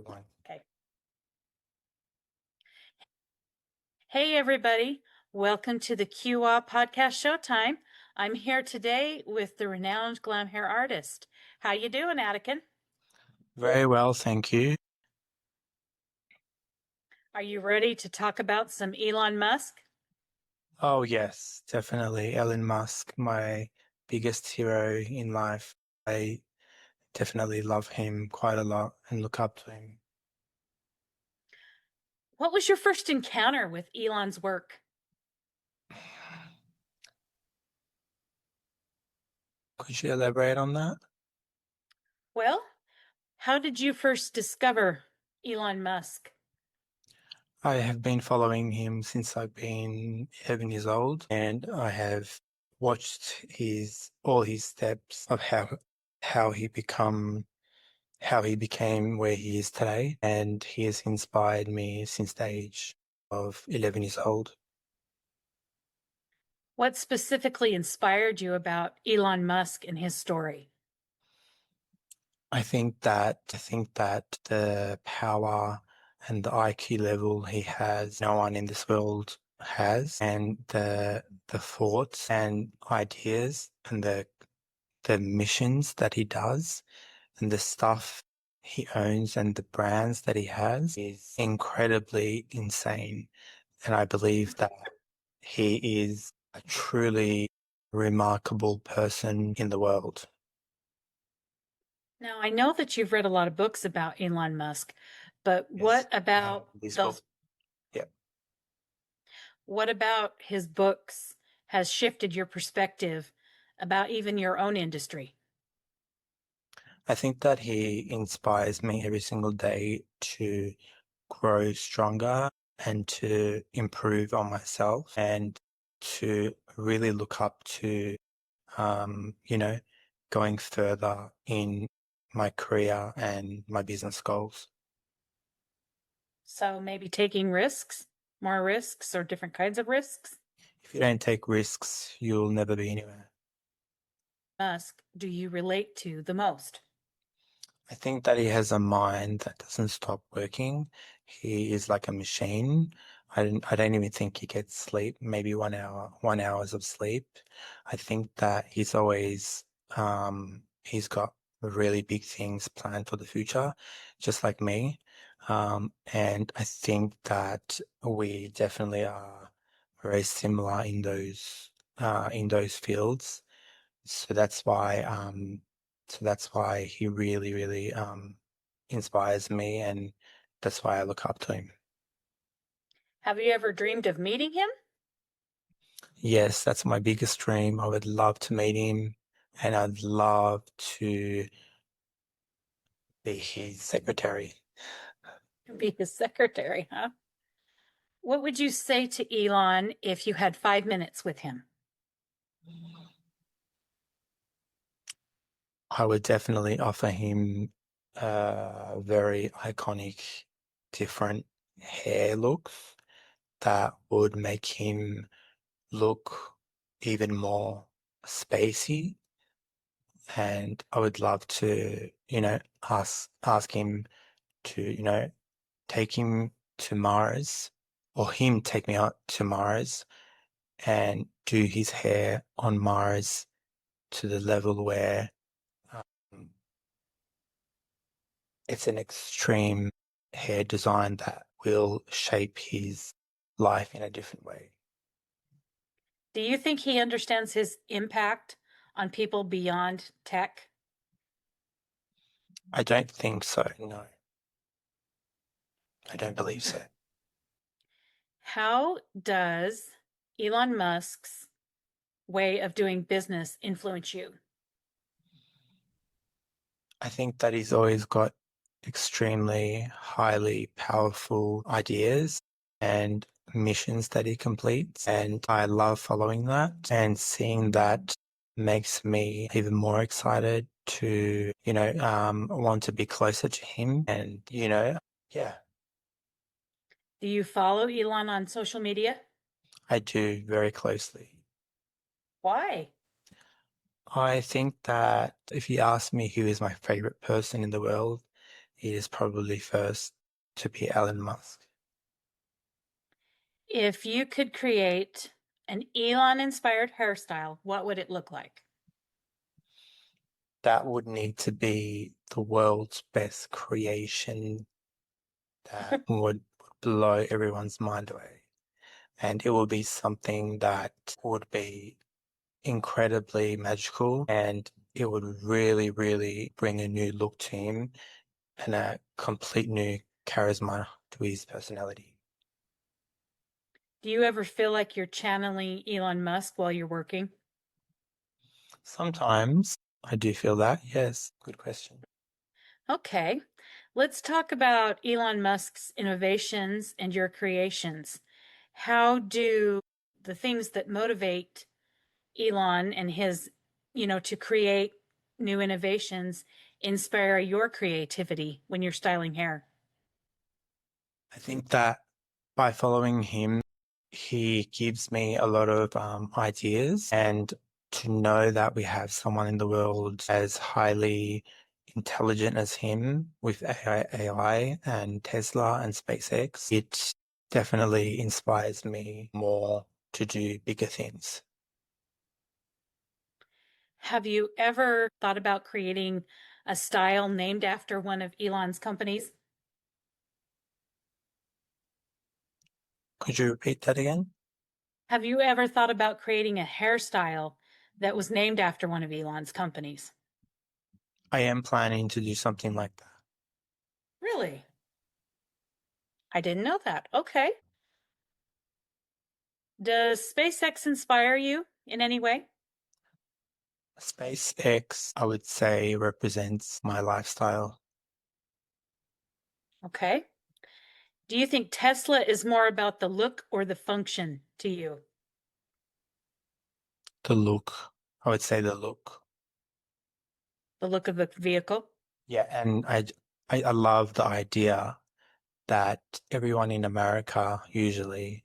One. Okay. Hey, everybody. Welcome to the Quwwa Podcast Showtime. I'm here today with the renowned glam hair artist. How you doing, Atakan? Very well, thank you. Are you ready to talk about some Elon Musk? Oh, yes, definitely. Elon Musk, my biggest hero in life. I definitely love him quite a lot and look up to him. What was your first encounter with Elon's work? Could you elaborate on that? Well, how did you first discover Elon Musk? I have been following him since I've been 11 years old, and I have watched all his steps of how he become how he became where he is today, and he has inspired me since the age of 11 years old. What specifically inspired you about Elon Musk and his story? I think that the power and the IQ level he has, no one in this world has, and the thoughts and ideas and the missions that he does and the stuff he owns and the brands that he has is incredibly insane. And I believe that he is a truly remarkable person in the world. Now, I know that you've read a lot of books about Elon Musk, but Yes. This book. Yeah. what about his books has shifted your perspective about even your own industry? I think that he inspires me every single day to grow stronger and to improve on myself and to really look up to, you know, going further in my career and my business goals. So maybe taking risks, more risks, or different kinds of risks? If you don't take risks, you'll never be anywhere. Musk, do you relate to the most? I think that he has a mind that doesn't stop working. He is like a machine. I don't even think he gets sleep, maybe 1 hours of sleep. I think that he's got really big things planned for the future, just like me. And I think that we definitely are very similar in those fields. So that's why, he really, really, inspires me, and that's why I look up to him. Have you ever dreamed of meeting him? Yes, that's my biggest dream. I would love to meet him, and I'd love to be his secretary. Be his secretary, huh? What would you say to Elon if you had 5 minutes with him? I would definitely offer him very iconic, different hair looks that would make him look even more spacey. And I would love to, ask him to, take him to Mars, or him take me out to Mars and do his hair on Mars to the level where um, it's an extreme hair design that will shape his life in a different way. Do you think he understands his impact on people beyond tech? I don't think so. No, I don't believe so. How does Elon Musk's way of doing business influence you? I think that he's always got extremely highly powerful ideas and missions that he completes. And I love following that, and seeing that makes me even more excited to, want to be closer to him. And, yeah, Do you follow Elon on social media? I do very closely. Why? I think that if you ask me who is my favorite person in the world, it is probably first to be Elon Musk. If you could create an Elon-inspired hairstyle, what would it look like? That would need to be the world's best creation that would blow everyone's mind away. And it will be something that would be incredibly magical, and it would really, really bring a new look to him and a complete new charisma to his personality. Do you ever feel like you're channeling Elon Musk while you're working? Sometimes I do feel that, yes. Good question. Okay, let's talk about Elon Musk's innovations and your creations. How do the things that motivate Elon and his, to create new innovations inspire your creativity when you're styling hair? I think that by following him, he gives me a lot of ideas, and to know that we have someone in the world as highly intelligent as him with AI and Tesla and SpaceX, it definitely inspires me more to do bigger things. Have you ever thought about creating a style named after one of Elon's companies? Could you repeat that again? Have you ever thought about creating a hairstyle that was named after one of Elon's companies? I am planning to do something like that. Really? I didn't know that. Okay. Does SpaceX inspire you in any way? SpaceX, I would say, represents my lifestyle. Okay. Do you think Tesla is more about the look or the function to you? The look, I would say the look. The look of the vehicle? Yeah, and I love the idea that everyone in America usually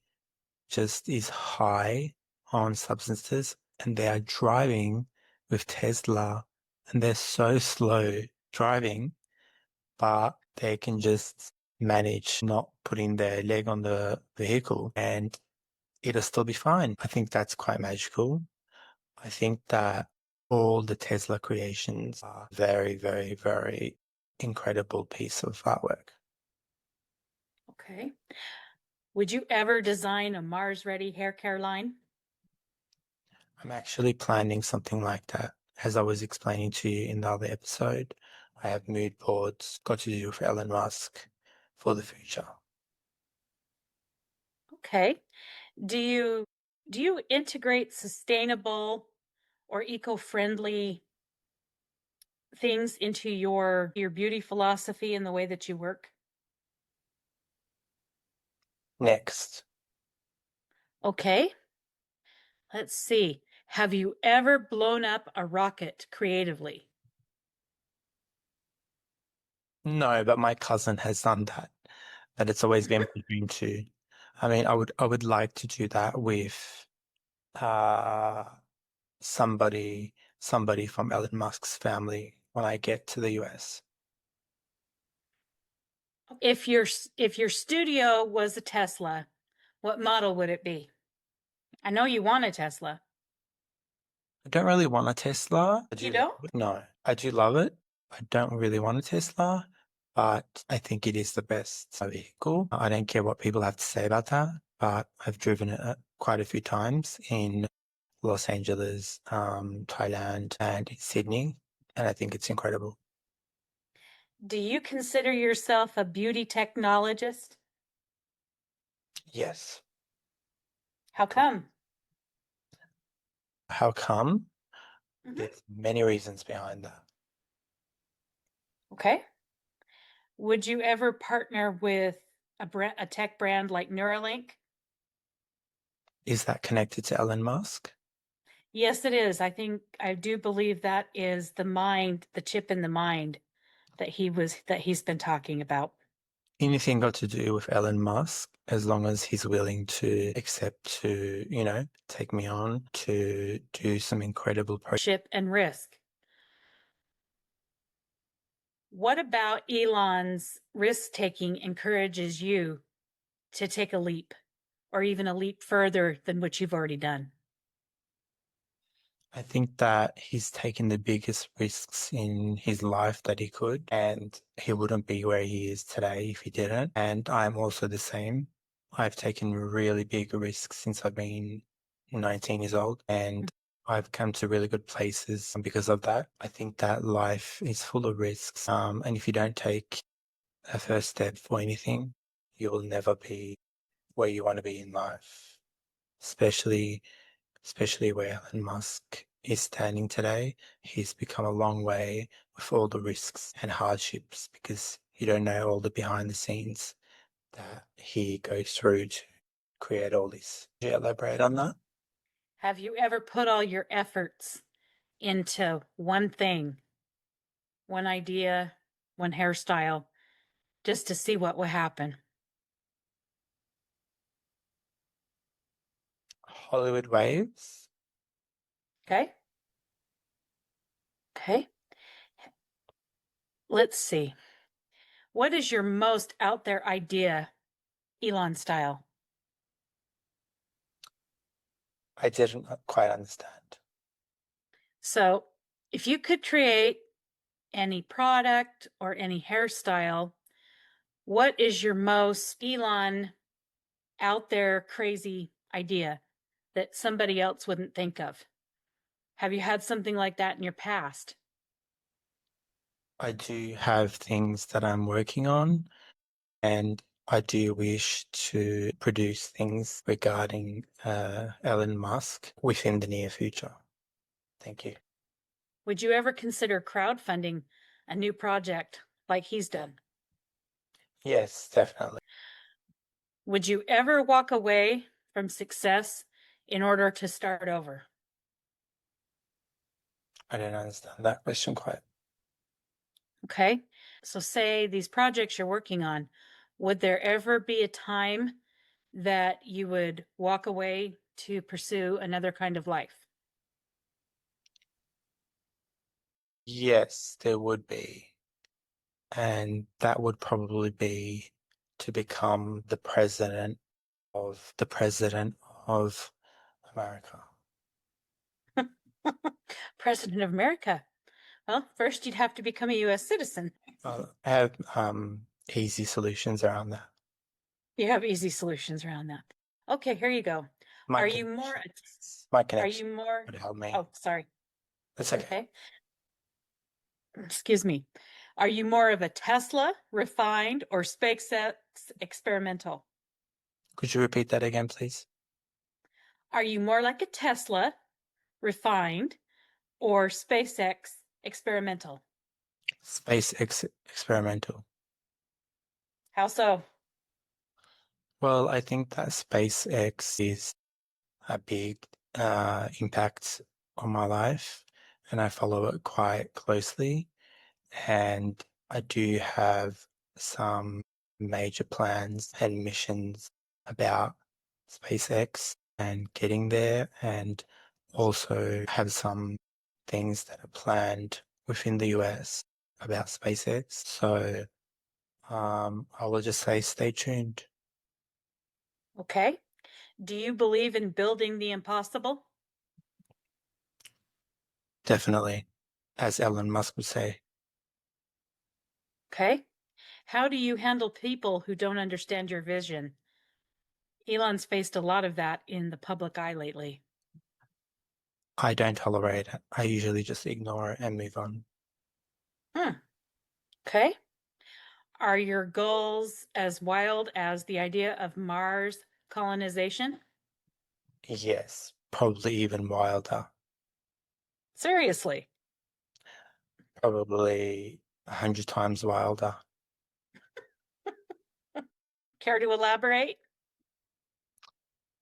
just is high on substances, and they are driving with Tesla, and they're so slow driving, but they can just manage not putting their leg on the vehicle and it'll still be fine. I think that's quite magical. I think that all the Tesla creations are very, very, very incredible piece of artwork. Okay. Would you ever design a Mars-ready hair care line? I'm actually planning something like that. As I was explaining to you in the other episode, I have mood boards got to do with Elon Musk for the future. Okay. Do you integrate sustainable or eco-friendly things into your beauty philosophy and the way that you work? Next, Okay. Let's see. Have you ever blown up a rocket creatively? no, but my cousin has done that. But it's always been my dream too. I mean, I would like to do that with uh somebody from Elon Musk's family when I get to the US. If your studio was a Tesla, what model would it be? I know you want a Tesla. I don't really want a Tesla. I You do love don't? it. No, I do love it. I don't really want a Tesla, but I think it is the best vehicle. I don't care what people have to say about that, but I've driven it quite a few times in Los Angeles, Thailand, and Sydney, and I think it's incredible. Do you consider yourself a beauty technologist? Yes. How come? How come? Mhm. There's many reasons behind that. Okay. Would you ever partner with a tech brand like Neuralink? Is that connected to Elon Musk? Yes, it is. I do believe that is the chip in the mind that he's been talking about. Anything got to do with Elon Musk, as long as he's willing to accept to, take me on to do some incredible Chip and risk. What about Elon's risk taking encourages you to take a leap or even a leap further than what you've already done? I think that he's taken the biggest risks in his life that he could, and he wouldn't be where he is today if he didn't. And I'm also the same. I've taken really big risks since I've been 19 years old, and I've come to really good places because of that. I think that life is full of risks, and if you don't take a first step for anything, you'll never be where you want to be in life, especially where Elon Musk is standing today. He's become a long way with all the risks and hardships because you don't know all the behind the scenes that he goes through to create all this. Could you elaborate on that? Have you ever put all your efforts into one thing, one idea, one hairstyle, just to see what will happen? Hollywood waves. Okay. Okay. Let's see. What is your most out there idea, Elon style? I didn't quite understand. So, if you could create any product or any hairstyle, what is your most Elon out there crazy idea that somebody else wouldn't think of? Have you had something like that in your past? I do have things that I'm working on, and I do wish to produce things regarding Elon Musk within the near future. Thank you. Would you ever consider crowdfunding a new project like he's done? Yes, definitely. Would you ever walk away from success in order to start over? I don't understand that question quite. Okay. So, say these projects you're working on, would there ever be a time that you would walk away to pursue another kind of life? Yes, there would be. And that would probably be to become the president of America. President of America. Well, first you'd have to become a US citizen. I have easy solutions around that. You have easy solutions around that. Okay, here you go. My Are you more, connections, my are connection you more, would help me. oh, sorry. That's okay. Okay. Excuse me. Are you more of a Tesla, refined, or SpaceX experimental? Could you repeat that again, please? Are you more like a Tesla, refined, or SpaceX experimental? Experimental. How so? Well, I think that SpaceX is a big impact on my life, and I follow it quite closely. And I do have some major plans and missions about SpaceX and getting there, and also have some things that are planned within the US about SpaceX. So I will just say stay tuned. Okay. Do you believe in building the impossible? Definitely, as Elon Musk would say. Okay. How do you handle people who don't understand your vision? Elon's faced a lot of that in the public eye lately. I don't tolerate it. I usually just ignore it and move on. Hmm. Okay. Are your goals as wild as the idea of Mars colonization? Yes, probably even wilder. Seriously. Probably 100 times wilder. Care to elaborate?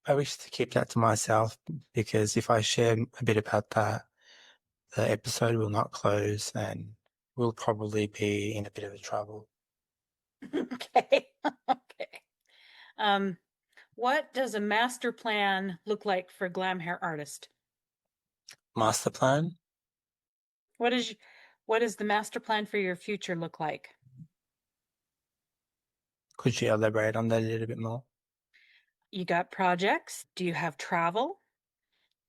I wish to keep that to myself because if I share a bit about that, the episode will not close and we'll probably be in a bit of trouble. Okay. Okay. Um, what does a master plan look like for a glam hair artist? Master plan? What is What does the master plan for your future look like? Could you elaborate on that a little bit more? You got projects? Do you have travel?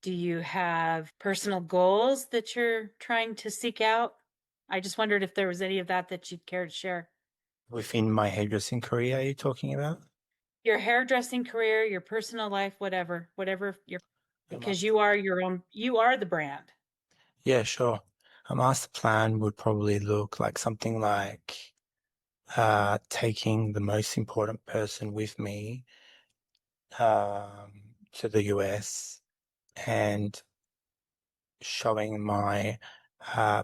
Do you have personal goals that you're trying to seek out? I just wondered if there was any of that that you'd care to share. Within my hairdressing career, are you talking about? Your hairdressing career, your personal life, whatever your, because Um, you are your own, you are the brand. Yeah, sure. A master plan would probably look like something like taking the most important person with me to the US and showing my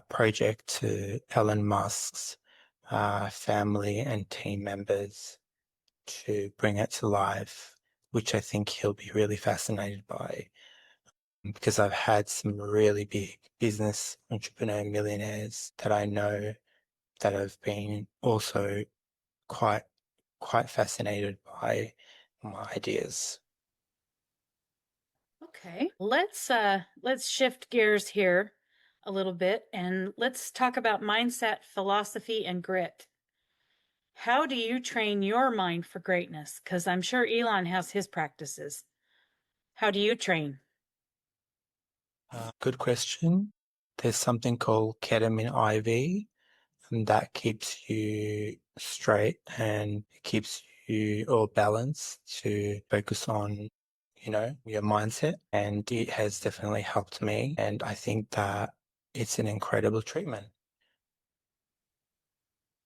project to Elon Musk's family and team members to bring it to life, which I think he'll be really fascinated by because I've had some really big business entrepreneur millionaires that I know that have been also quite quite fascinated by my ideas. Okay. Let's shift gears here a little bit and let's talk about mindset, philosophy, and grit. How do you train your mind for greatness? Because I'm sure Elon has his practices. How do you train? Good question. There's something called ketamine IV, and that keeps you straight and it keeps you all balanced to focus on, your mindset. And it has definitely helped me. And I think that it's an incredible treatment.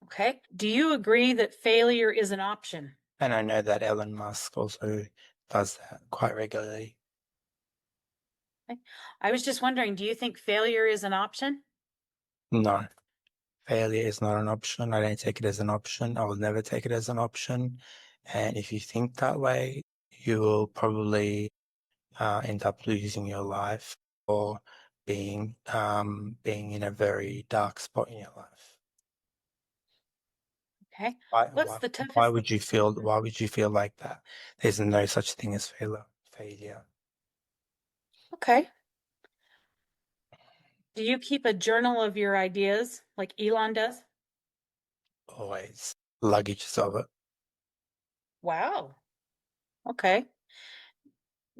Okay. Do you agree that failure is an option? And I know that Elon Musk also does that quite regularly. Okay. I was just wondering, do you think failure is an option? No, failure is not an option. I don't take it as an option. I will never take it as an option. And if you think that way, you will probably end up losing your life or being in a very dark spot in your life. Okay. Why, What's why, the why toughest? would you feel, why would you feel like that? There's no such thing as failure. Okay. Do you keep a journal of your ideas like Elon does? Always luggages of it. Wow. Okay.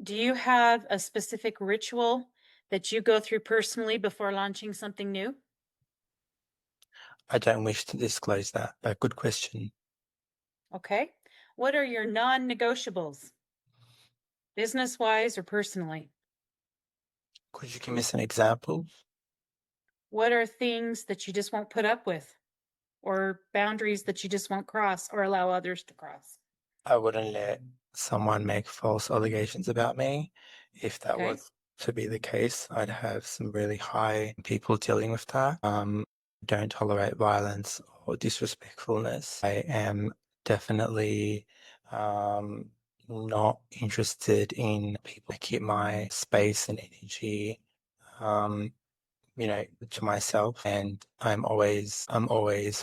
Do you have a specific ritual that you go through personally before launching something new? I don't wish to disclose that, but good question. Okay. What are your non-negotiables, business-wise or personally? Could you give me some examples? What are things that you just won't put up with or boundaries that you just won't cross or allow others to cross? I wouldn't let someone make false allegations about me. If that Okay. was to be the case, I'd have some really high people dealing with that. Don't tolerate violence or disrespectfulness. I am definitely um, not interested in people. I keep my space and energy um, to myself. And I'm always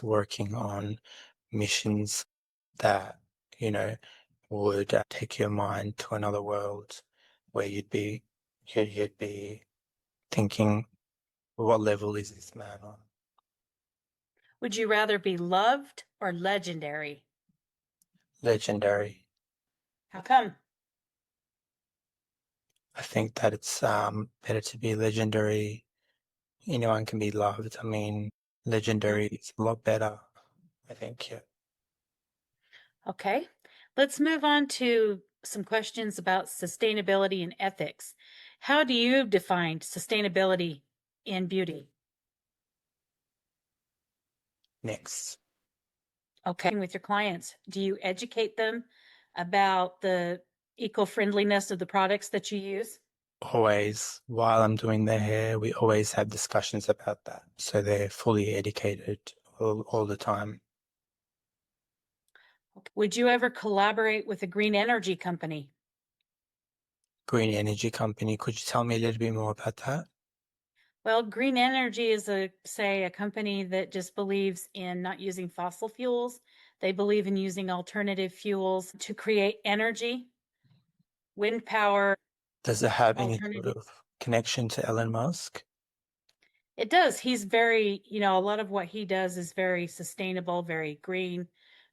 working on missions that, you know, would take your mind to another world where you'd be thinking, what level is this man on? Would you rather be loved or legendary? Legendary. How come? I think that it's better to be legendary. Anyone can be loved. I mean, Mhm. legendary is a lot better, I think, yeah. Okay. Let's move on to some questions about sustainability and ethics. How do you define sustainability in beauty? Next. Okay. With your clients, do you educate them about the eco-friendliness of the products that you use? Always, while I'm doing their hair, we always have discussions about that. So they're fully educated all the time. Okay. Would you ever collaborate with a green energy company? Green energy company. Could you tell me a little bit more about that? Well, green energy is say, a company that just believes in not using fossil fuels. They believe in using alternative fuels to create energy, wind power, Does it have any sort alternative. of connection to Elon Musk? It does. He's very, a lot of what he does is very sustainable, very green,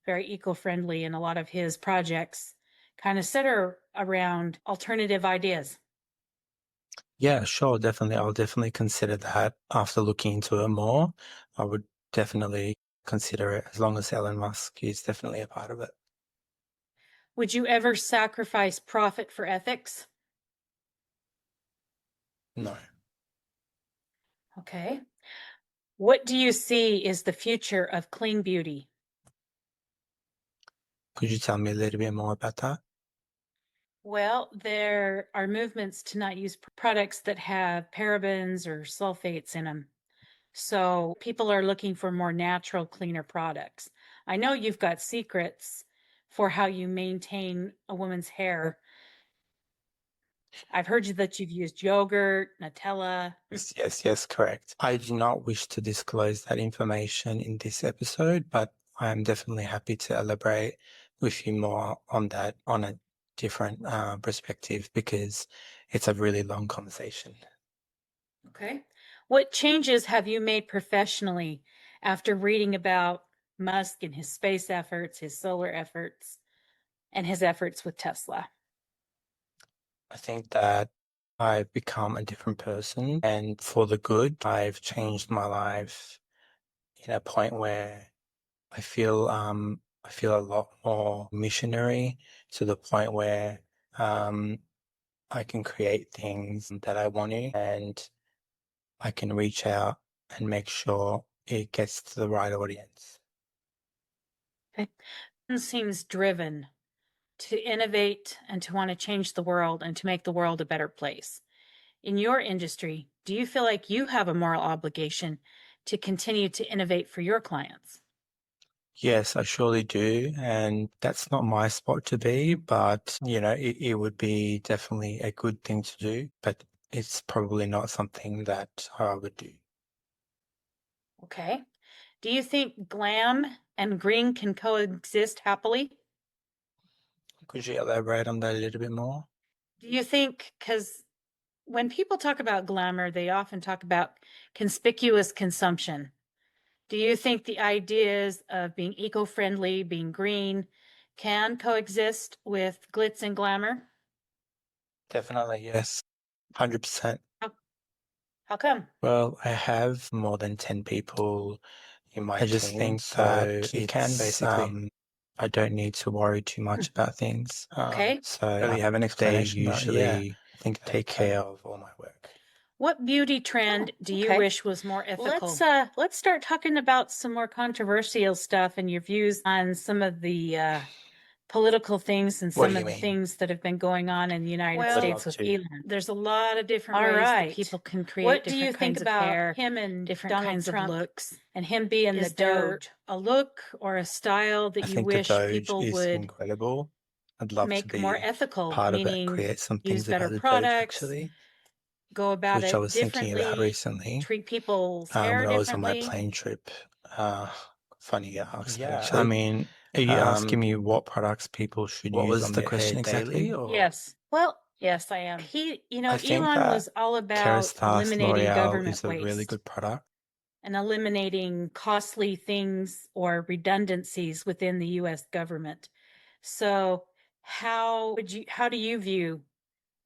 very eco-friendly, and a lot of his projects kind of center around alternative ideas. Yeah, sure, definitely. I'll definitely consider that after looking into it more. I would definitely consider it as long as Elon Musk is definitely a part of it. Would you ever sacrifice profit for ethics? No. Okay. What do you see is the future of clean beauty? Could you tell me a little bit more about that? Well, there are movements to not use products that have parabens or sulfates in them. So people are looking for more natural, cleaner products. I know you've got secrets for how you maintain a woman's hair. I've heard that you've used yogurt, Nutella. Yes, yes, yes, correct. I do not wish to disclose that information in this episode, but I am definitely happy to elaborate with you more on that on a different perspective because it's a really long conversation. Okay. What changes have you made professionally after reading about Musk and his space efforts, his solar efforts, and his efforts with Tesla? I think that I've become a different person and for the good. I've changed my life in a point where I feel a lot more missionary to the point where um I can create things that I want to and I can reach out and make sure it gets to the right audience. Okay. Seems driven to innovate and to want to change the world and to make the world a better place. In your industry, do you feel like you have a moral obligation to continue to innovate for your clients? Yes, I surely do. And that's not my spot to be, but it would be definitely a good thing to do, but it's probably not something that I would do. Okay. Do you think glam and green can coexist happily? Could you elaborate on that a little bit more? Do you think, because when people talk about glamour, they often talk about conspicuous consumption. Do you think the ideas of being eco friendly, being green, can coexist with glitz and glamour? Definitely, yes. 100%. How come? Well, I have more than 10 people in my team. I just think so that it can basically, I don't need to worry too much about things. Okay. So I really have an explanation, but yeah, I think take care of all my work. What beauty trend do you wish was more ethical? Let's start talking about some more controversial stuff and your views on some of the political things and What do some you of the mean? things that have been going on in the United Well, States with Elon. There's a lot of different ways that people can create what do you think about hair, him and different Donald kinds Trump of looks, and him being the Doge? A look or a style that I you think the wish Doge people is would incredible. I'd love to make more be ethical, part of it, meaning create some use things better about the Doge products, actually, go about which I it was thinking about differently, recently. treat people's hair When I was on my differently. plane trip. Funny you asked that, Yeah, actually. I mean, are you asking me what products people should what use was on the their question hair exactly? daily? Or Yes. Well, yes, I am. I think Elon that was all about Kerastase eliminating L'Oreal government is a really waste good product. and eliminating costly things or redundancies within the US government. So, how do you view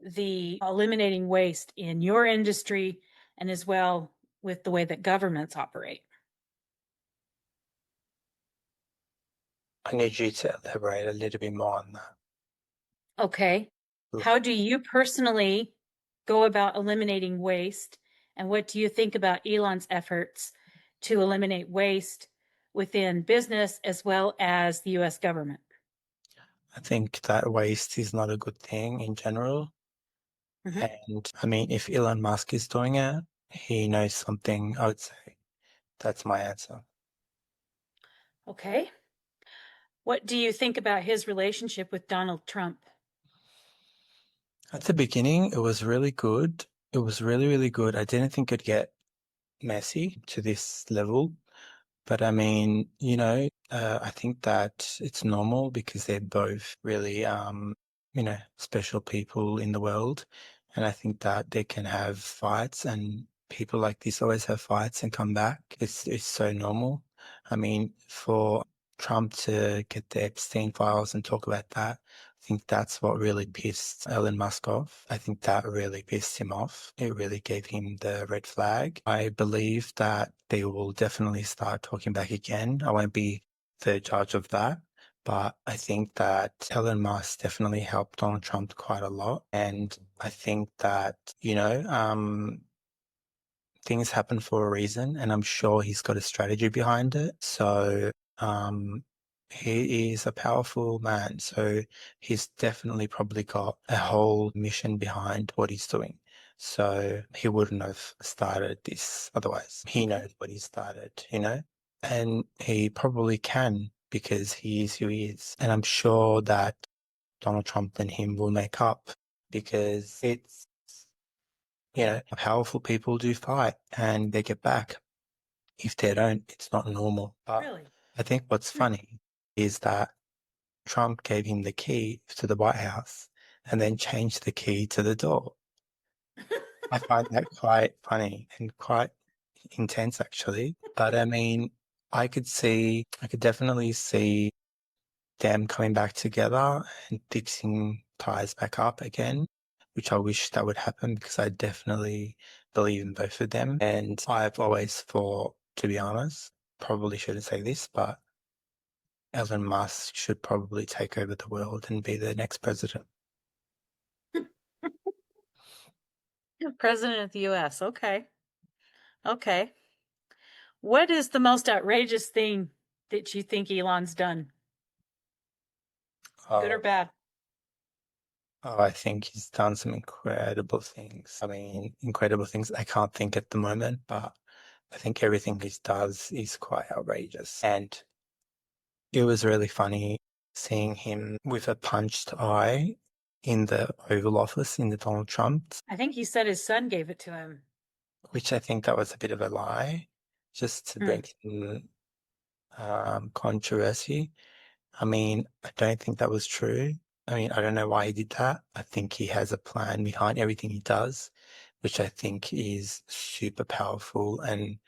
the eliminating waste in your industry and as well with the way that governments operate? I need you to elaborate a little bit more on that. Okay. How do you personally go about eliminating waste? And what do you think about Elon's efforts to eliminate waste within business as well as the US government? I think that waste is not a good thing in general. Mhm. And I mean, if Elon Musk is doing it, he knows something, I would say. That's my answer. Okay. What do you think about his relationship with Donald Trump? At the beginning, it was really good. It was really, really good. I didn't think it'd get messy to this level. But I mean, I think that it's normal because they're both really, special people in the world. And I think that they can have fights and people like this always have fights and come back. It's so normal. I mean, for Trump to get the Epstein files and talk about that, I think that's what really pissed Elon Musk off. I think that really pissed him off. It really gave him the red flag. I believe that they will definitely start talking back again. I won't be the judge of that. But I think that Elon Musk definitely helped Donald Trump quite a lot. And I think that, things happen for a reason, and I'm sure he's got a strategy behind it. So, he is a powerful man. So he's definitely probably got a whole mission behind what he's doing. So he wouldn't have started this otherwise. He knows what he started. And he probably can because he is who he is. And I'm sure that Donald Trump and him will make up because powerful people do fight and they get back. If they don't, it's not normal. But Really? I think what's funny is that Trump gave him the key to the White House and then changed the key to the door. I find that quite funny and quite intense, actually. But I mean, I could definitely see them coming back together and fixing ties back up again, which I wish that would happen because I definitely believe in both of them. And I've always thought, to be honest, probably shouldn't say this, but Elon Musk should probably take over the world and be the next president. President of the US. Okay. Okay. What is the most outrageous thing that you think Elon's done? Good or Oh, bad? I think he's done some incredible things. I mean, incredible things I can't think at the moment, but I think everything he does is quite outrageous. And it was really funny seeing him with a punched eye in the Oval Office in the Donald Trump, I think he said his son gave it to him. which I think that was a bit of a lie, just to Hmm. bring in controversy. I mean, I don't think that was true. I mean, I don't know why he did that. I think he has a plan behind everything he does, which I think is super powerful and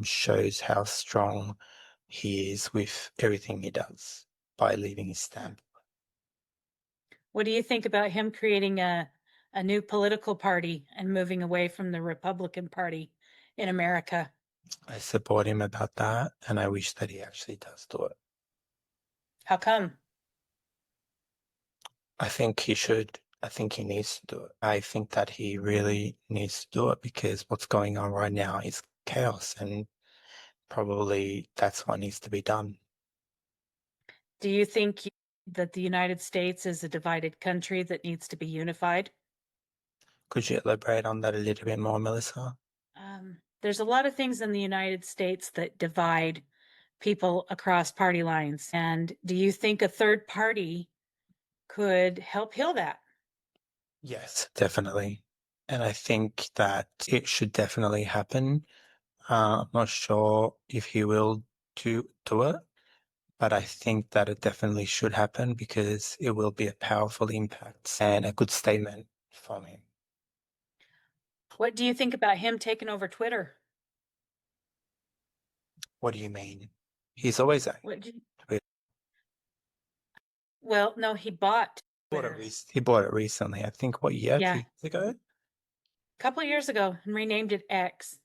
shows how strong he is with everything he does by leaving his stamp. What do you think about him creating a new political party and moving away from the Republican Party in America? I support him about that, and I wish that he actually does do it. How come? I think he should. I think he needs to do it. I think that he really needs to do it because what's going on right now is chaos, and probably that's what needs to be done. Do you think that the United States is a divided country that needs to be unified? Could you elaborate on that a little bit more, Melissa? There's a lot of things in the United States that divide people across party lines. And do you think a third party could help heal that? Yes, definitely. And I think that it should definitely happen. I'm not sure if he will do it, but I think that it definitely should happen because it will be a powerful impact and a good statement from him. What do you think about him taking over Twitter? What do you mean? He's always at What do you, Twitter. well, no, he bought Twitter. He bought it recently. I think what year? Yeah, 2 years ago? a couple of years ago and renamed it X.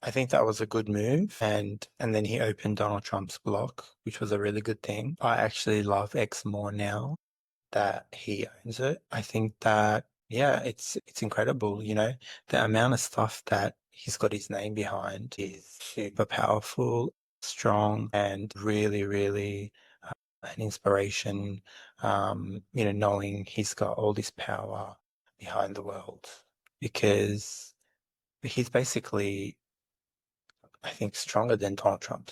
I think that was a good move. And then he opened Donald Trump's block, which was a really good thing. I actually love X more now that he owns it. I think that, yeah, it's incredible. The amount of stuff that he's got his name behind is super powerful, strong, and really, really an inspiration. Knowing he's got all this power behind the world because he's basically, I think, stronger than Donald Trump.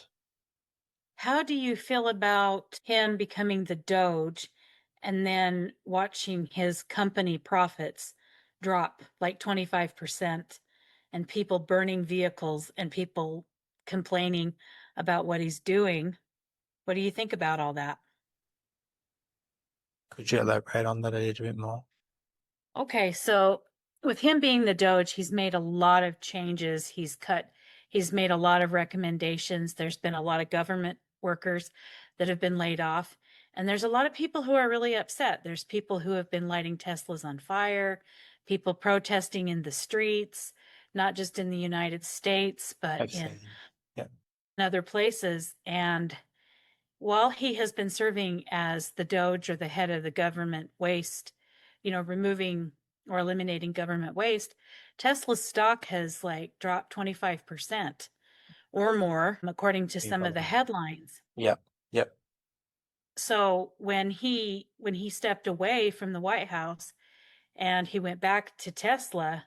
How do you feel about him becoming the Doge and then watching his company profits drop like 25% and people burning vehicles and people complaining about what he's doing? What do you think about all that? Could you elaborate on that a little bit more? Okay, so with him being the Doge, he's made a lot of changes. He's made a lot of recommendations. There's been a lot of government workers that have been laid off. And there's a lot of people who are really upset. There's people who have been lighting Teslas on fire, people protesting in the streets, not just in the United States, but I've in seen. Yeah. other places. And while he has been serving as the Doge or the head of the government waste, removing or eliminating government waste, Tesla's stock has like dropped 25% or more, according to some of the headlines. Yep. Yep. So when he stepped away from the White House and he went back to Tesla,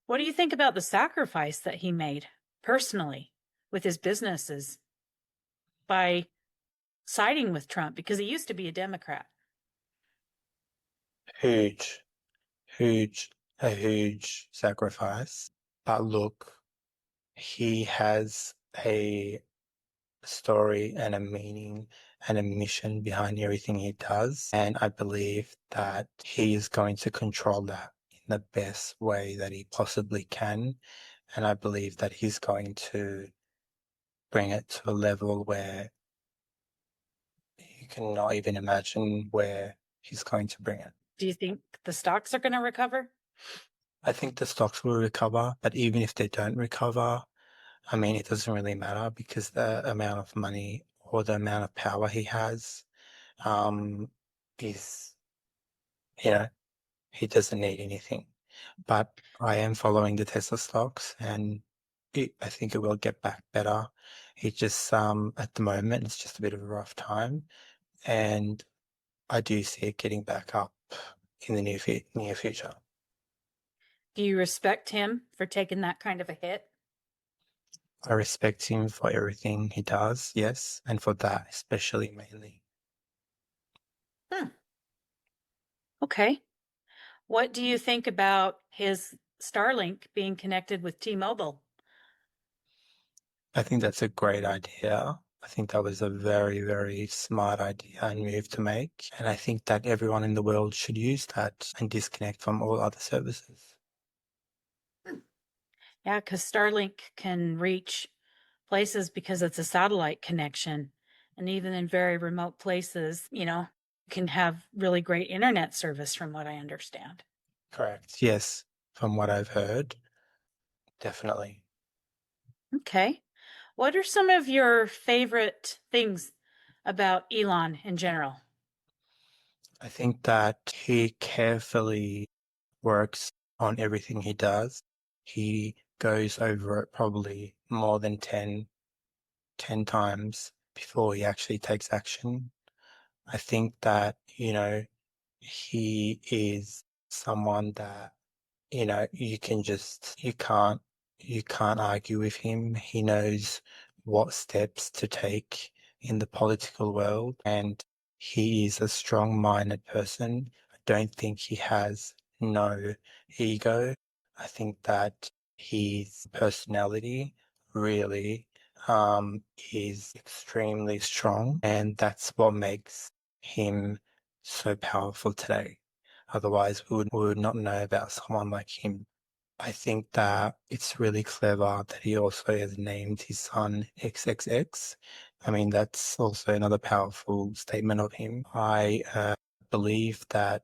what do you think about the sacrifice that he made personally with his businesses by siding with Trump, because he used to be a Democrat? Huge, a huge sacrifice. But look, he has a story and a meaning and a mission behind everything he does. And I believe that he is going to control that in the best way that he possibly can. And I believe that he's going to bring it to a level where you cannot even imagine where he's going to bring it. Do you think the stocks are going to recover? I think the stocks will recover, but even if they don't recover, I mean, it doesn't really matter because the amount of money or the amount of power he has is, you know, he doesn't need anything. But I am following the Tesla stocks and I think it will get back better. It just, at the moment, it's just a bit of a rough time. And I do see it getting back up in the near future. Do you respect him for taking that kind of a hit? I respect him for everything he does, yes, and for that especially mainly. Okay. What do you think about his Starlink being connected with T-Mobile? I think that's a great idea. I think that was a very, very smart idea and move to make. And I think that everyone in the world should use that and disconnect from all other services. Yeah, because Starlink can reach places because it's a satellite connection. And even in very remote places, can have really great internet service, from what I understand. Correct. Yes, from what I've heard, definitely. Okay. What are some of your favorite things about Elon in general? I think that he carefully works on everything he does. He goes over it probably more than 10 times before he actually takes action. I think that, he is someone that, you can't argue with him. He knows what steps to take in the political world, and he is a strong-minded person. I don't think he has no ego. I think that his personality really is extremely strong, and that's what makes him so powerful today. Otherwise, we would not know about someone like him. I think that it's really clever that he also has named his son XXX. I mean, that's also another powerful statement of him. I believe that,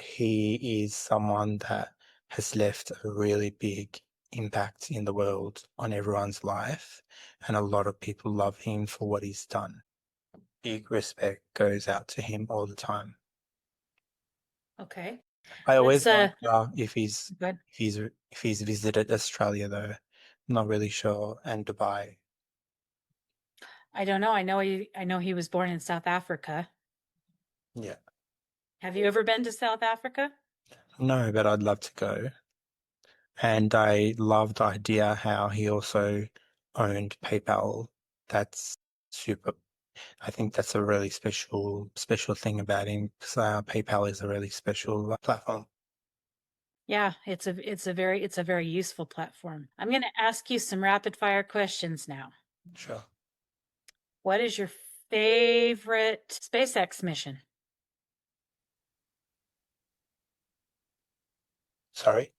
he is someone that has left a really big impact in the world on everyone's life, and a lot of people love him for what he's done. Big respect goes out to him all the time. Okay. I Let's always wonder go ahead. if he's visited Australia though. I'm not really sure, and Dubai. I don't know. I know he was born in South Africa. Yeah. Have you ever been to South Africa? No, but I'd love to go. And I love the idea how he also owned PayPal. That's super. I think that's a really special thing about him because PayPal is a really special platform. Yeah, it's a very useful platform. I'm going to ask you some rapid fire questions now. Sure. What is your favorite SpaceX mission? Sorry.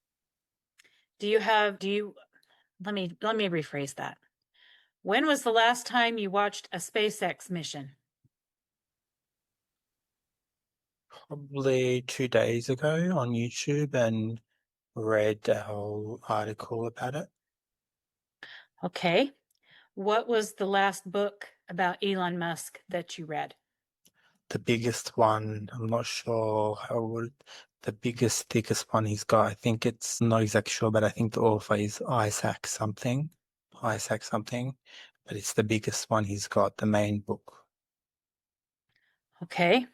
Do you let me rephrase that. When was the last time you watched a SpaceX mission? Probably 2 days ago on YouTube and read a whole article about it. Okay. What was the last book about Elon Musk that you read? The biggest one, I'm not sure the biggest, thickest one he's got. I think I'm not exactly sure, but I think the author is Isaac something, but it's the biggest one he's got, the main book. Okay.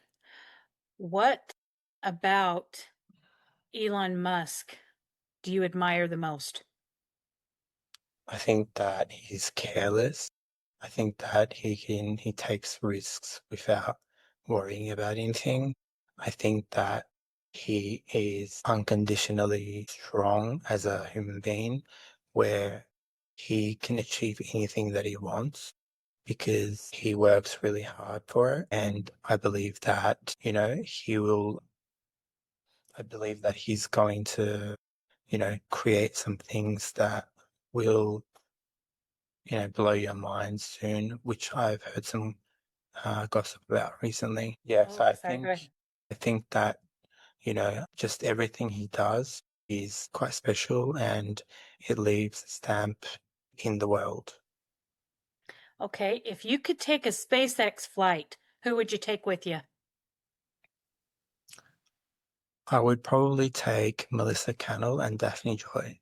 What about Elon Musk do you admire the most? I think that he's careless. I think that he takes risks without worrying about anything. I think that he is unconditionally strong as a human being, where he can achieve anything that he wants because he works really hard for it. And I believe that, I believe that he's going to, create some things that will, blow your mind soon, which I've heard some gossip about recently. Yeah, so Oh, sorry, go ahead. I think that, just everything he does is quite special and it leaves a stamp in the world. Okay, if you could take a SpaceX flight, who would you take with you? I would probably take Melissa Cannell and Daphne Joy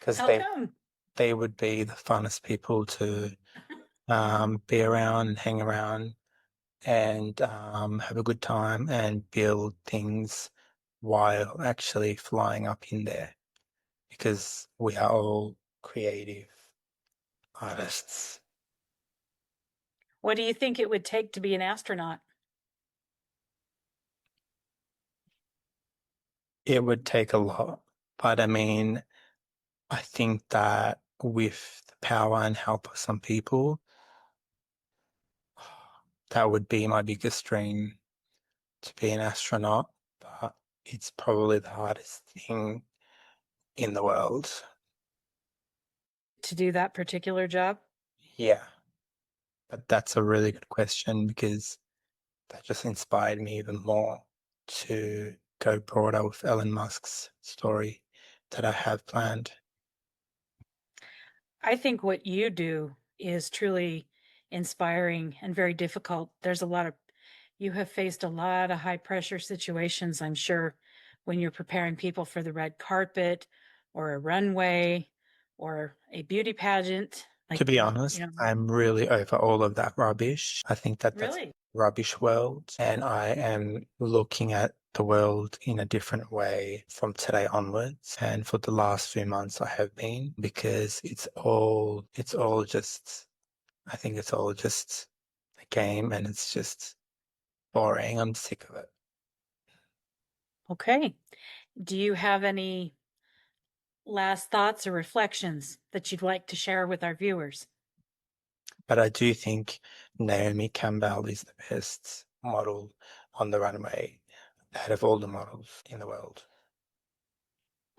because How come? they would be the funnest people to be around and hang around and have a good time and build things while actually flying up in there because we are all creative artists. What do you think it would take to be an astronaut? It would take a lot, but I mean, I think that with the power and help of some people, that would be my biggest dream to be an astronaut, but it's probably the hardest thing in the world. To do that particular job? Yeah, but that's a really good question because that just inspired me even more to go broader with Elon Musk's story that I have planned. I think what you do is truly inspiring and very difficult. You have faced a lot of high pressure situations, I'm sure, when you're preparing people for the red carpet or a runway or a beauty pageant. To be honest, I'm really over all of that rubbish. I think that that's Really? rubbish world, and I am looking at the world in a different way from today onwards. And for the last few months, I have been because I think it's all just a game, and it's just boring. I'm sick of it. Okay. Do you have any last thoughts or reflections that you'd like to share with our viewers? But I do think Naomi Campbell is the best model on the runway out of all the models in the world.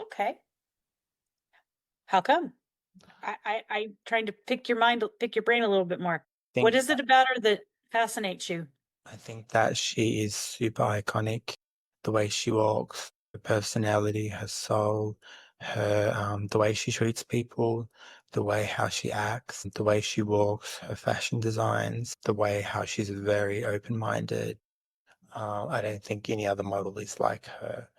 Okay. How come? I'm trying to pick your brain a little bit more. What Think is it about her that fascinates you? I think that she is super iconic. The way she walks, her personality, her soul, the way she treats people, the way how she acts, the way she walks, her fashion designs, the way how she's very open-minded. I don't think any other model is like her,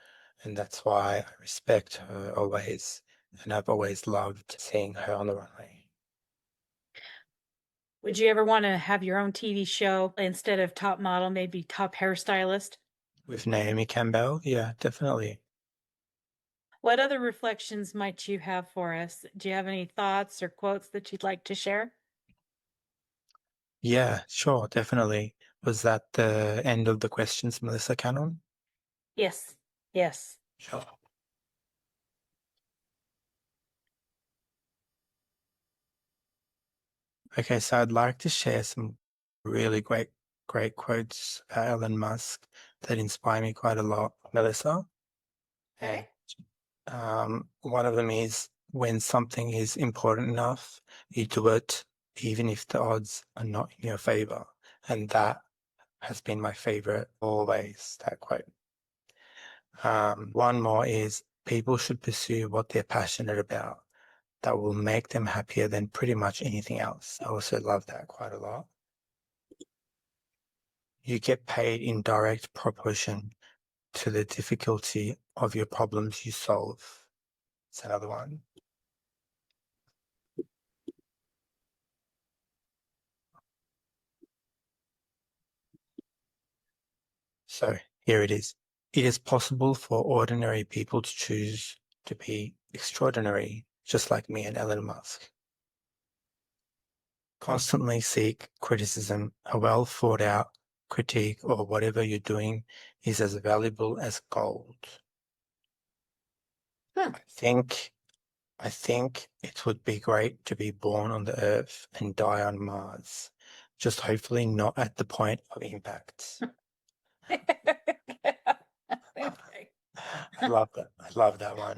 and that's why I respect her always, and I've always loved seeing her on the runway. Would you ever want to have your own TV show instead of top model, maybe top hairstylist? With Naomi Campbell, yeah, definitely. What other reflections might you have for us? Do you have any thoughts or quotes that you'd like to share? Yeah, sure, definitely. Was that the end of the questions, Melissa Cannell? Yes. Yes. Sure. Okay, so I'd like to share some really great quotes about Elon Musk that inspire me quite a lot. Melissa? Okay. And one of them is when something is important enough, you do it even if the odds are not in your favor. And that has been my favorite always, that quote. One more is people should pursue what they're passionate about. That will make them happier than pretty much anything else. I also love that quite a lot. You get paid in direct proportion to the difficulty of your problems you solve. It's another one. So here it is. It is possible for ordinary people to choose to be extraordinary, just like me and Elon Musk. Constantly seek criticism. A well thought out critique or whatever you're doing is as valuable as gold. I think it would be great to be born on the Earth and die on Mars. Just hopefully not at the point of impact. Okay. I love that. I love that one.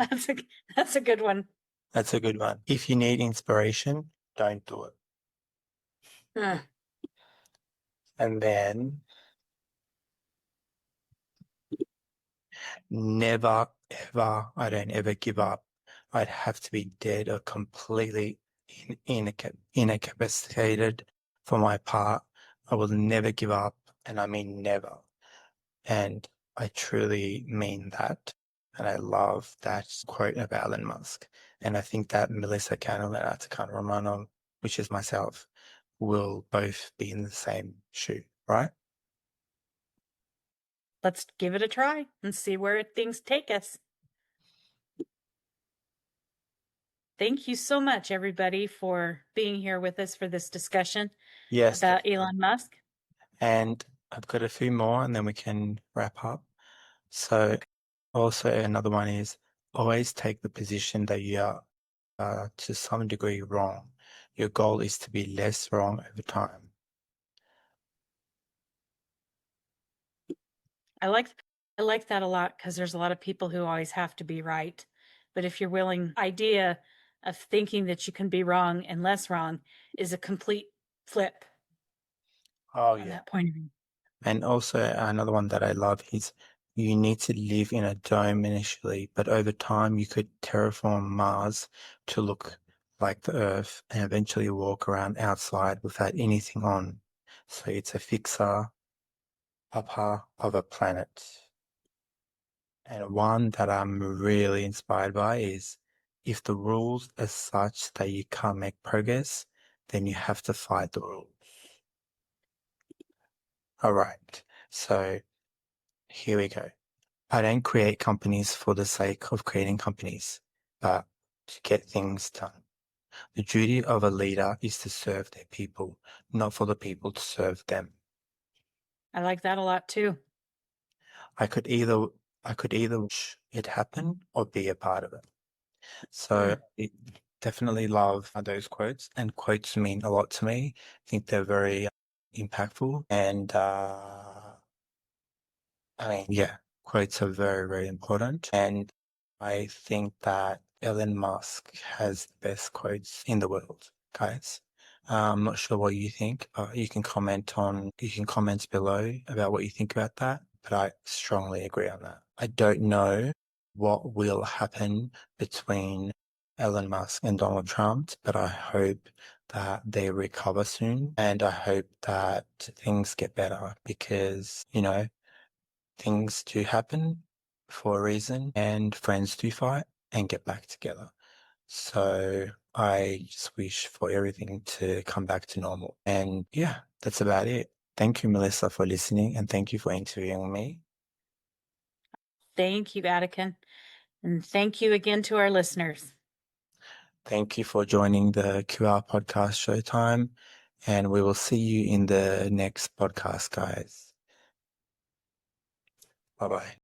That's a good one. That's a good one. If you need inspiration, don't do it. And then never, ever, I don't ever give up. I'd have to be dead or completely incapacitated for my part. I will never give up, and I mean never. And I truly mean that. And I love that quote of Elon Musk. And I think that Melissa Cannell and Atakan Romano, which is myself, will both be in the same shoe, right? Let's give it a try and see where things take us. Thank you so much, everybody, for being here with us for this discussion about Elon Musk. And I've got a few more and then we can wrap up. So also another one is always take the position that you are to some degree wrong. Your goal is to be less wrong over time. I like that a lot because there's a lot of people who always have to be right. But if you're willing, idea of thinking that you can be wrong and less wrong is a complete flip. On that point of view. And also another one that I love is you need to live in a dome initially, but over time you could terraform Mars to look like the Earth and eventually walk around outside without anything on. So it's a fixer upper of a planet. And one that I'm really inspired by is if the rules are such that you can't make progress, then you have to fight the rules. All right. So here we go. I don't create companies for the sake of creating companies, but to get things done. The duty of a leader is to serve their people, not for the people to serve them. I like that a lot too. I could either watch it happen or be a part of it. So I definitely love those quotes, and quotes mean a lot to me. I think they're very impactful, and quotes are very, very important. And I think that Elon Musk has the best quotes in the world, guys. I'm not sure what you think. You can comment below about what you think about that, but I strongly agree on that. I don't know what will happen between Elon Musk and Donald Trump, but I hope that they recover soon, and I hope that things get better because, things do happen for a reason, and friends do fight and get back together. So I just wish for everything to come back to normal. And yeah, that's about it. Thank you, Melissa, for listening, and thank you for interviewing me. Thank you, Atakan. And thank you again to our listeners. Thank you for joining the Quwwa Podcast Showtime, and we will see you in the next podcast, guys. Bye-bye.